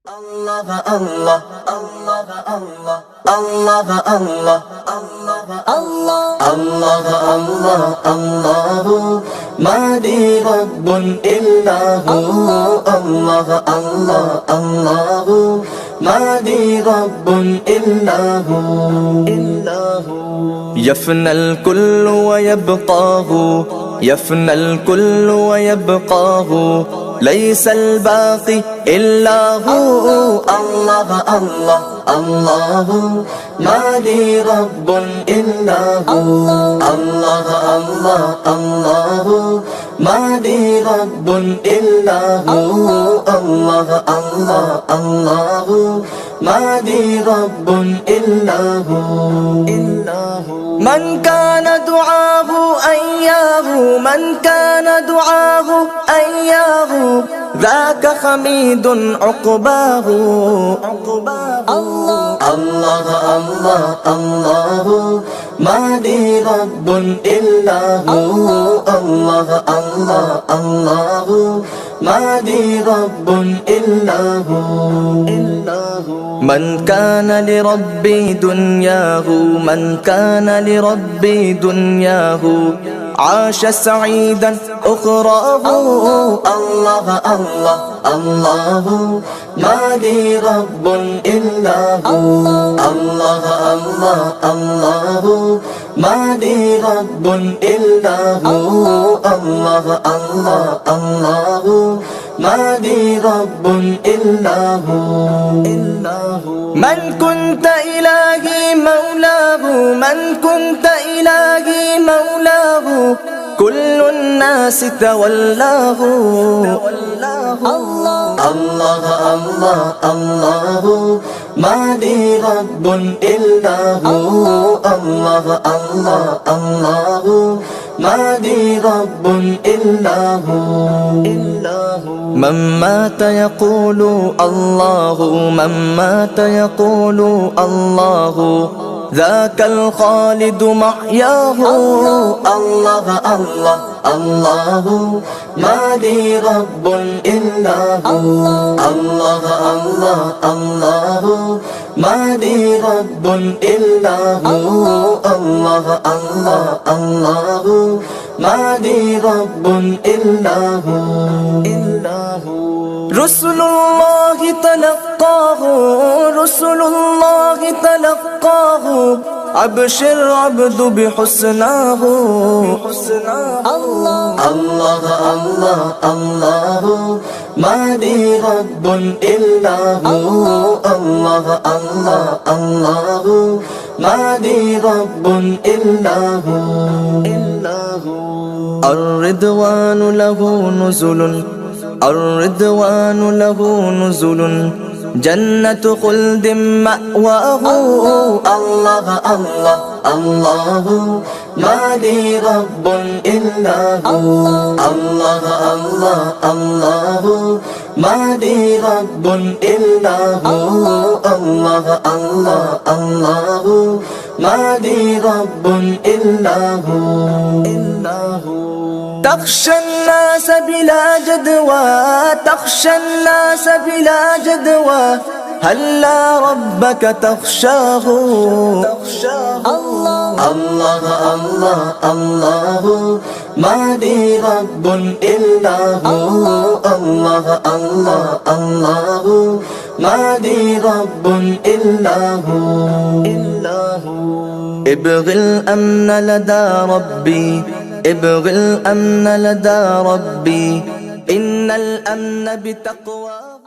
الله الله الله الله الله الله الله الله الله الله ما لي رب إلا هو الله الله الله ما لي رب إلا هو يفنى الكل ويبقى هو يفنى الكل ويبقى هو ليس الباقي إلا هو الله الله الله ما لي رب إلا هو الله الله الله ما لي رب إلا هو الله الله الله ما لي رب إلا هو من كان دعاه أياه من كان دعاه أياه ذاك حميد عقباه الله الله الله الله ما لي رب إلا هو الله الله الله ما لي رب إلا هو من كان لربي دنياه من كان لربي دنياه عاش سعيدا أخراه الله الله الله ما لي رب إلا هو الله الله الله ما لي رب إلا هو الله الله الله ما لي رب إلا هو من كنت إلهي مولاه من كنت إلهي مولاه كل الناس تولاه الله الله الله الله ما لي رب إلا هو الله الله الله ما لي رب إلا هو من مات يقول الله من مات يقول الله ذاك الخالد محياه الله الله الله ما لي رب إلا هو الله الله الله ما لي رب إلا هو الله الله الله ما لي رب إلا هو رسل الله تلقاه رسل الله تلقاه أبشر عبد بحسناه الله الله الله الله ما لي رب إلا هو الله الله الله ما لي رب إلا هو الرضوان له نزل الرضوان له نزل جنة خلد مأواه الله الله الله ما لي رب إلا هو الله الله الله ما لي رب إلا هو الله الله الله ما لي رب إلا هو تخشى الناس بلا جدوى تخشى الناس بلا جدوى هلا ربك تخشاه الله الله الله الله ما لي رب إلا هو الله الله الله ما لي رب إلا هو ابغ الأمن لدى ربي ابغ الأمن لدى ربي إن الأمن بتقوى